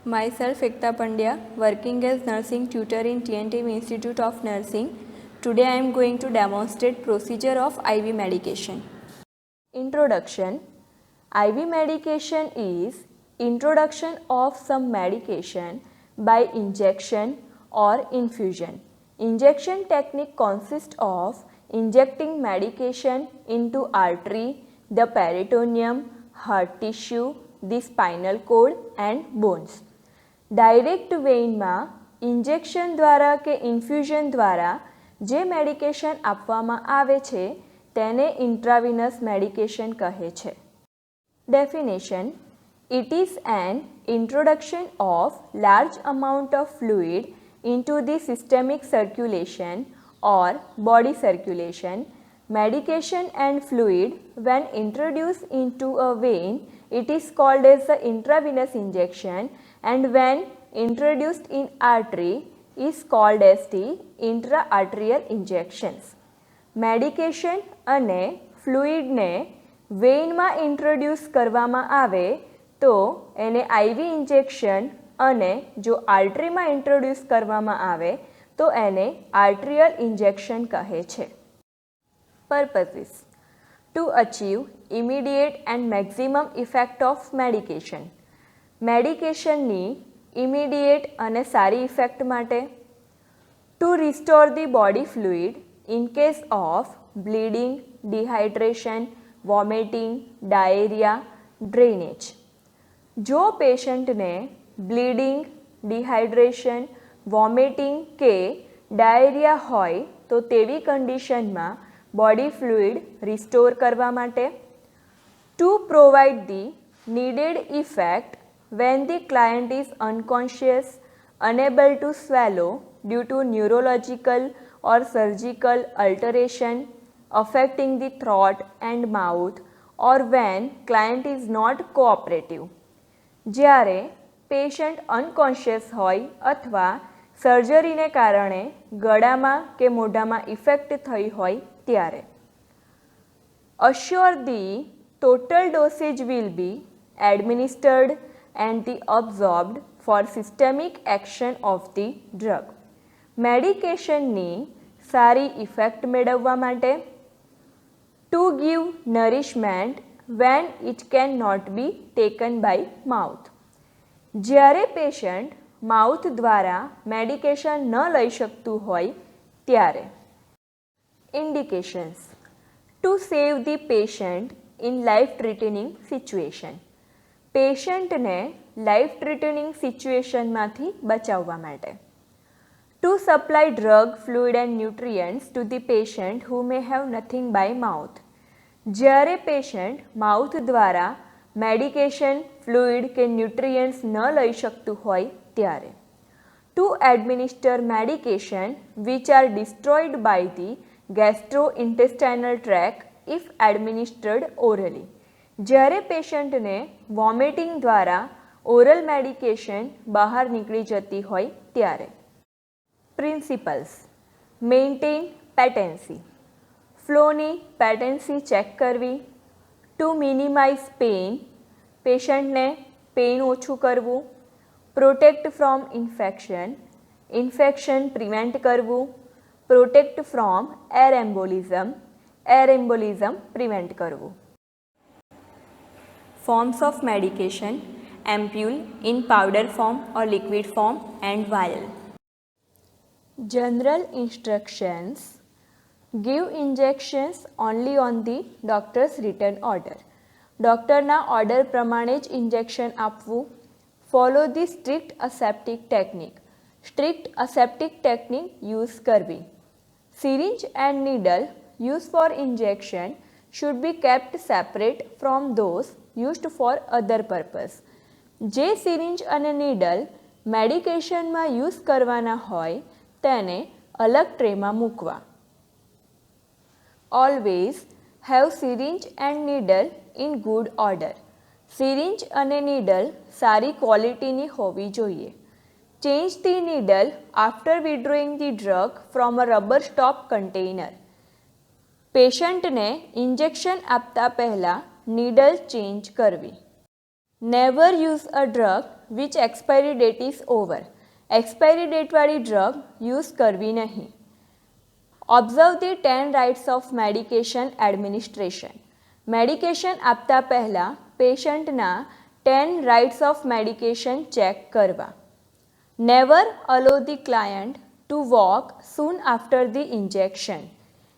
Myself Ekta Pandya, working as nursing tutor in TNTM Institute of Nursing. Today I am going to demonstrate procedure of IV medication. Introduction. IV medication is introduction of some medication by injection or infusion. Injection technique consists of injecting medication into artery, the peritoneum, heart tissue, the spinal cord and bones. Direct વેઇનમાં injection દ્વારા કે infusion દ્વારા જે medication આપવામાં આવે છે તેને ઇન્ટ્રાવિનસ medication કહે છે. Definition. It is an introduction of large amount of fluid into the systemic circulation or body circulation. Medication and fluid when introduced into a vein, it is called as the intravenous injection, and when introduced in artery is called as the intra-arterial injections. Medication અને ફ્લુઇડને વેઇનમાં introduce કરવામાં આવે તો એને IV injection અને જો આર્ટરીમાં introduce કરવામાં આવે તો એને આર્ટ્રિયલ ઇન્જેક્શન કહે છે. Purposes. To achieve immediate and maximum effect of medication. મેડિકેશનની ઇમિડિયેટ અને સારી ઇફેક્ટ માટે. To restore the body fluid in case of bleeding, dehydration, vomiting, diarrhea, drainage. જો પેશન્ટને બ્લીડિંગ, ડિહાઇડ્રેશન, વોમિટિંગ કે ડાયરિયા હોય તો તેવી કન્ડિશનમાં બોડી ફ્લુઇડ રિસ્ટોર કરવા માટે. To provide the needed effect when the client is unconscious, unable to swallow due to neurological or surgical alteration affecting the throat and mouth, or when client is not cooperative. જ્યારે patient unconscious હોય અથવા સર્જરીને કારણે ગળામાં કે મોઢામાં effect થઈ હોય ત્યારે. Assure the total dosage will be administered and the absorbed for systemic action of the drug. મેડિકેશનની સારી ઇફેક્ટ મેળવવા માટે. To give nourishment when it cannot be taken by mouth. જ્યારે પેશન્ટ માઉથ દ્વારા મેડિકેશન ન લઈ શકતું હોય ત્યારે. Indications. To save the patient in life-threatening situation. પેશન્ટને લાઈફ થ્રેટનિંગ સિચ્યુએશનમાંથી બચાવવા માટે. To supply drug, fluid and nutrients to the patient who may have nothing by mouth. જ્યારે પેશન્ટ માઉથ દ્વારા મેડિકેશન, ફ્લુઇડ કે ન્યુટ્રિયન્ટ્સ ન લઈ શકતું હોય ત્યારે. To administer medication which are destroyed by the gastrointestinal tract if administered orally. જ્યારે પેશન્ટને વોમિટિંગ દ્વારા ઓરલ મેડિકેશન બહાર નીકળી જતી હોય ત્યારે. પ્રિન્સિપલ્સ. Maintain patency. ફ્લોની પેટેન્સી ચેક કરવી. To minimise pain. પેશન્ટને પેઇન ઓછું કરવું. Protect from infection. Infection prevent કરવું. Protect from air embolism. Air embolism prevent કરવું. Forms of medication: ampule in powder form or liquid form and vial. General instructions: give injections only on the doctor's written order. ડૉક્ટરના order પ્રમાણે જ injection આપવું. Follow the strict aseptic technique. Strict aseptic technique use કરવી. Syringe and needle use for injection should be kept separate from those used for other purpose. જે syringe અને needle મેડિકેશનમાં use કરવાના હોય તેને અલગ ટ્રેમાં મૂકવા. Always have syringe and needle in good order. Syringe અને needle સારી ક્વોલિટીની હોવી જોઈએ. Change the needle after withdrawing the drug from a rubber stop container. પેશન્ટને ઇન્જેક્શન આપતા પહેલાં નીડલ ચેન્જ કરવી. Never use a drug which expiry date is over. Expiry डेटवाળી drug use કરવી નહીં. Observe the 10 rights of medication administration. Medication આપતા પહેલાં પેશન્ટના 10 રાઇટ્સ ઓફ મેડિકેશન ચેક કરવા. Never allow the client to walk soon after the injection.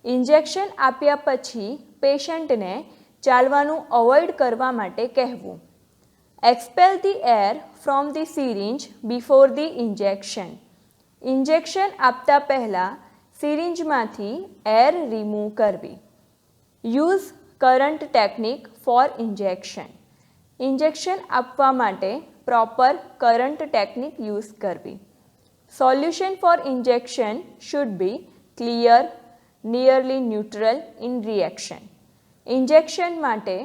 Injection આપ્યા પછી પેશન્ટને ચાલવાનું અવોઇડ કરવા માટે કહેવું. Expel the air from the syringe before the injection. Injection આપતા પહેલાં સિરિંજમાંથી એર રિમૂવ કરવી. Use correct technique for injection. Injection આપવા માટે પ્રોપર કરંટ ટેકનિક યુઝ કરવી. Solution for injection should be clear, nearly neutral in reaction. Injection માટે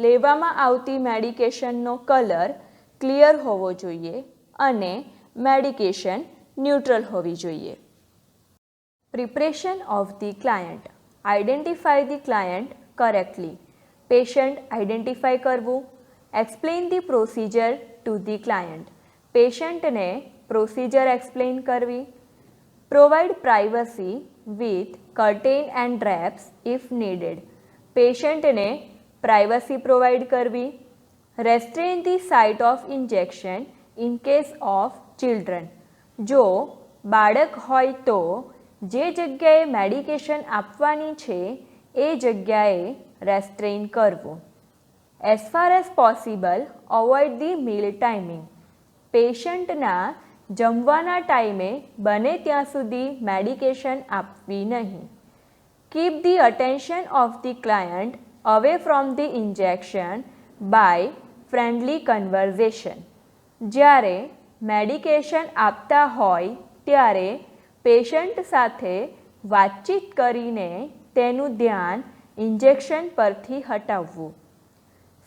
લેવામાં આવતી મેડિકેશનનો કલર ક્લિયર હોવો જોઈએ અને મેડિકેશન ન્યુટ્રલ હોવી જોઈએ. Preparation of the client. Identify the client correctly. Patient identify કરવું. Explain the procedure to the client. પેશન્ટને પ્રોસિજર એક્સપ્લેન કરવી. Provide privacy with curtain and drapes if needed. પેશન્ટને પ્રાઇવસી પ્રોવાઈડ કરવી. Restrain the site of injection in case of children. જો બાળક હોય તો જે જગ્યાએ મેડિકેશન આપવાની છે એ જગ્યાએ રેસ્ટ્રેન કરવું. As far as possible avoid the meal timing. પેશન્ટના જમવાના ટાઈમે બને ત્યાં સુધી મેડિકેશન આપવી નહીં. Keep the attention of the client away from the injection by friendly conversation. જ્યારે મેડિકેશન આપતા હોય ત્યારે પેશન્ટ સાથે વાતચીત કરીને તેનું ધ્યાન ઇન્જેક્શન પરથી હટાવવું.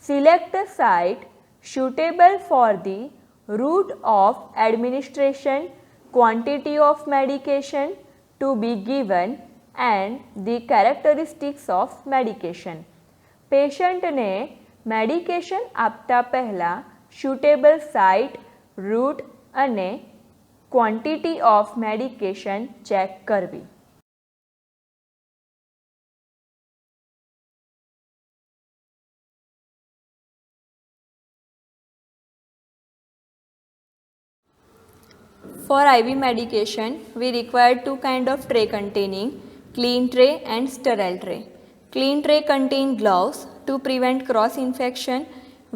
Select site suitable for the route of administration, quantity of medication to be given and the characteristics of medication. પેશન્ટને મેડિકેશન આપતા પહેલાં સુટેબલ સાઇટ, રૂટ અને ક્વોન્ટિટી ઓફ મેડિકેશન ચેક કરવી. For IV medication, we require two kinds of tray containing clean tray and sterile tray. Clean tray contain gloves to prevent cross infection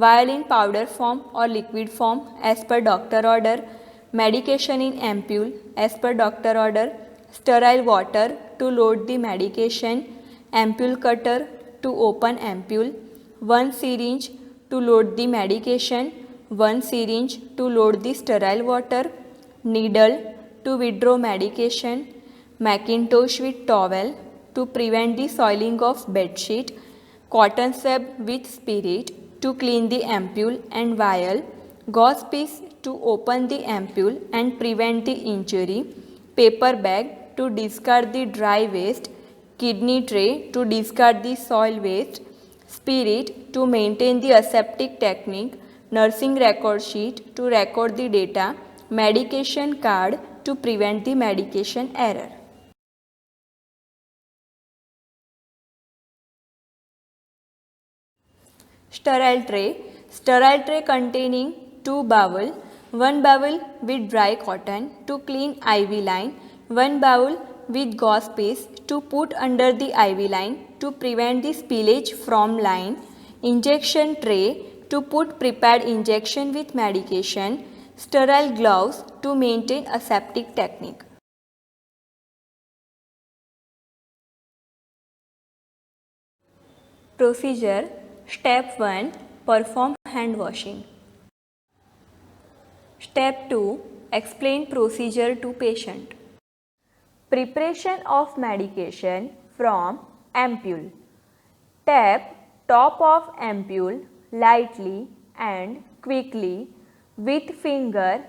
while in powder form or liquid form as per doctor order, medication in ampule as per doctor order, sterile water to load the medication, ampule cutter to open ampule, one syringe to load the medication, one syringe to load the sterile water, needle to withdraw medication, Macintosh with towel to prevent the soiling of bedsheet, cotton swab with spirit to clean the ampule and vial, gauze piece to open the ampule and prevent the injury, paper bag to discard the dry waste, kidney tray to discard the soil waste, spirit to maintain the aseptic technique, nursing record sheet to record the data, medication card to prevent the medication error. Sterile tray. Sterile tray containing 2 bowl, 1 bowl with dry cotton to clean IV line, 1 bowl with gauze piece to put under the IV line to prevent the spillage from line, injection tray to put prepared injection with medication, sterile gloves to maintain aseptic technique. Procedure. Step 1. Perform hand washing. Step 2. Explain procedure to patient. Preparation of medication from ampule. Tap top of ampule lightly and quickly with finger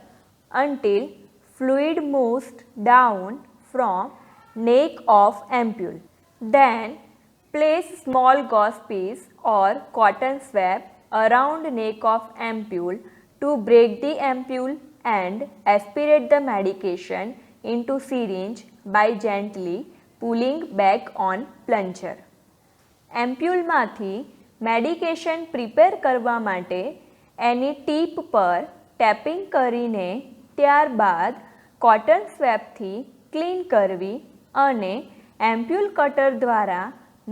until fluid moves down from neck of ampule. Then place small gauze piece or cotton swab around neck of ampule to break the ampule and aspirate the medication into syringe by gently pulling back on plunger. એમ્પ્યુલમાંથી medication prepare કરવા માટે એની tip પર tapping કરીને ત્યારબાદ cotton સ્વેબથી clean કરવી અને એમ્પ્યુલ cutter દ્વારા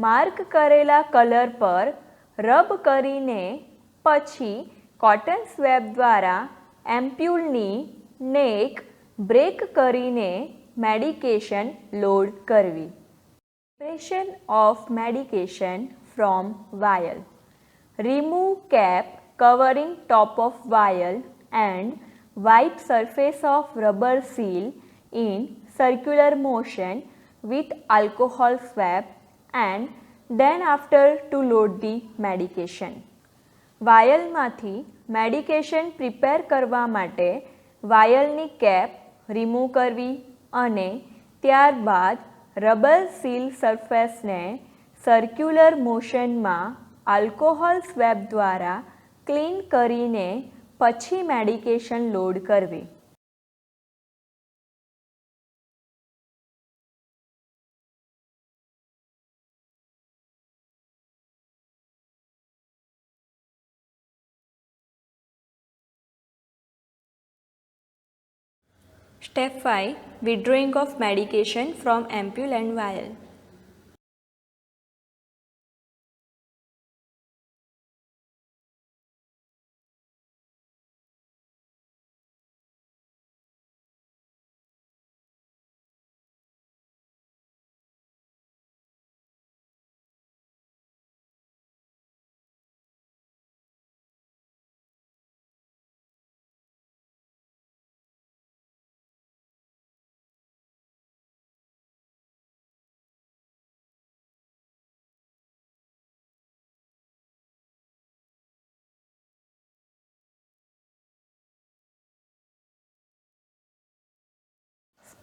mark કરેલા કલર પર રબ કરીને પછી કોટન સ્વેબ દ્વારા એમ્પ્યુલની નેક બ્રેક કરીને મેડિકેશન લોડ કરવી. Preparation of medication from vial. Remove cap covering top of vial and wipe surface of rubber seal in circular motion with alcohol swab and then after to load the medication. વાયલમાંથી medication prepare કરવા માટે વાયલની cap remove કરવી અને ત્યારબાદ rubber seal સરફેસને circular મોશનમાં alcohol swab દ્વારા ક્લીન કરીને પછી મેડિકેશન લોડ કરવી. Step 5. Withdrawing of medication from ampule and vial.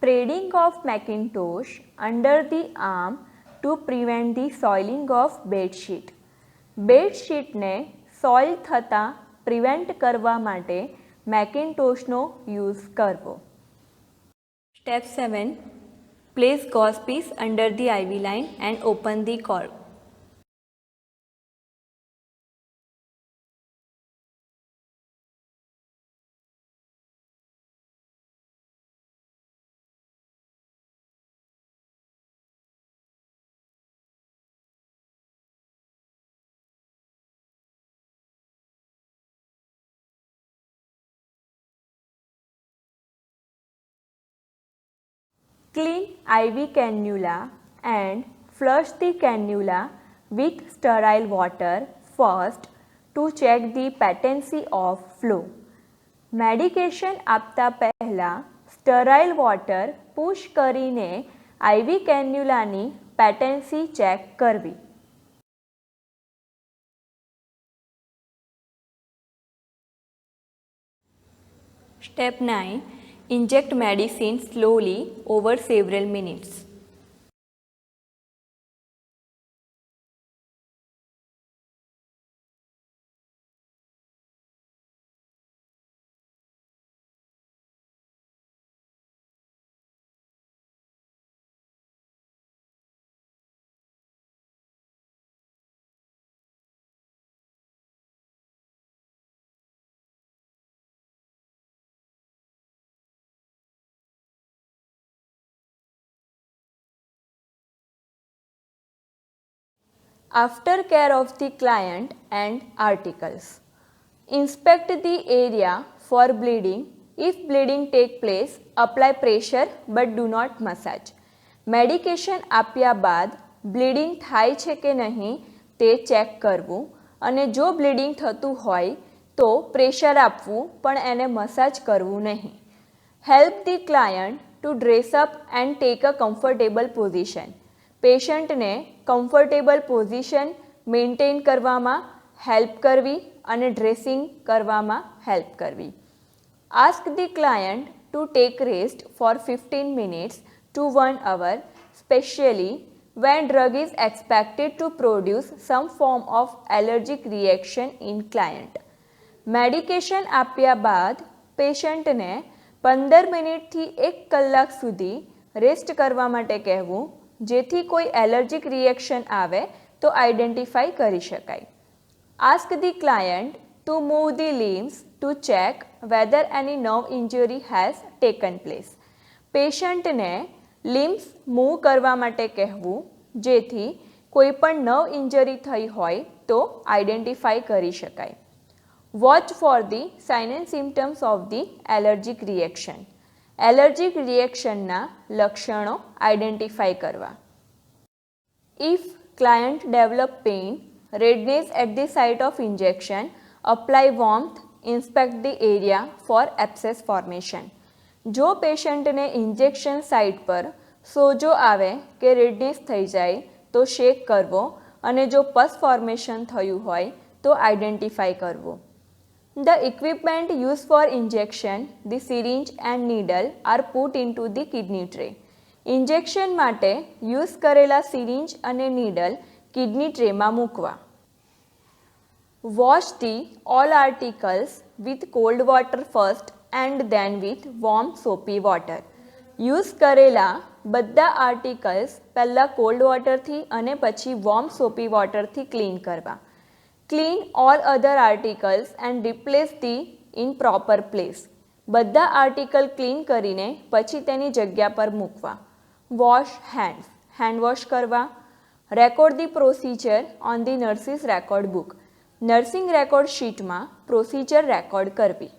Spreading of Macintosh under the arm to prevent the soiling of bedsheet. બેડશીટને સોઇલ થતાં પ્રિવેન્ટ કરવા માટે મેકિન્ટોશનો યુઝ કરવો. Step 7. Place gauze piece under the IV line and open the cork. Clean IV cannula and flush the cannula with sterile water first to check the patency of flow. Medication આપતા પહેલાં sterile water push કરીને IV કેન્યુલાની પેટેન્સી check કરવી. Step 9. Inject medicine slowly over several minutes. After care of the client and articles. Inspect the area for bleeding. If bleeding take place, apply pressure but do not massage. Medication આપ્યા બાદ bleeding થાય છે કે નહીં તે check કરવું અને જો બ્લીડિંગ થતું હોય તો પ્રેશર આપવું પણ એને મસાજ કરવું નહીં. Help the client to dress up and take a comfortable position. પેશન્ટને કમ્ફર્ટેબલ પોઝિશન મેન્ટેન કરવામાં હેલ્પ કરવી અને ડ્રેસિંગ કરવામાં હેલ્પ કરવી. Ask the client to take rest for 15 minutes to 1 hour, especially when drug is expected to produce some form of allergic reaction in client. Medication આપ્યા બાદ પેશન્ટને 15 મિનિટથી 1 કલાક સુધી રેસ્ટ કરવા માટે કહેવું, જેથી કોઈ એલર્જીક રિએક્શન આવે તો આઈડેન્ટિફાઈ કરી શકાય. Ask the client to move the limbs to check whether any nerve injury has taken place. પેશન્ટને લિમ્સ મૂવ કરવા માટે કહેવું, જેથી કોઈ પણ નર્વ ઇન્જરી થઈ હોય તો આઈડેન્ટિફાઈ કરી શકાય. Watch for the sign and symptoms of the allergic reaction. Allergic રિએક્શનના લક્ષણો આઈડેન્ટિફાઈ કરવા. If client develop pain, redness at the site of injection, apply warmth, inspect the area for abscess formation. જો પેશન્ટને injection site પર સોજો આવે કે redness થઈ જાય તો શેક કરવો, અને જો પસ ફોર્મેશન થયું હોય તો આઈડેન્ટિફાઈ કરવું. The equipment used for injection, the syringe and needle are put into the kidney tray. Injection માટે યુઝ કરેલા સિરિંજ અને નીડલ કિડની ટ્રેમાં મૂકવા. Wash the all articles with cold water first and then with warm soapy water. Use કરેલા બધા articles પહેલાં cold વોટરથી અને પછી વોર્મ સોપી વોટરથી ક્લીન કરવા. Clean all other articles and replace the in proper place. બધા આર્ટિકલ ક્લીન કરીને પછી તેની જગ્યા પર મૂકવા. વોશ હેન્ડ્સ, હેન્ડ વોશ કરવા. Record the procedure on the nurses record book. Nursing record શીટમાં પ્રોસિજર રેકોર્ડ કરવી.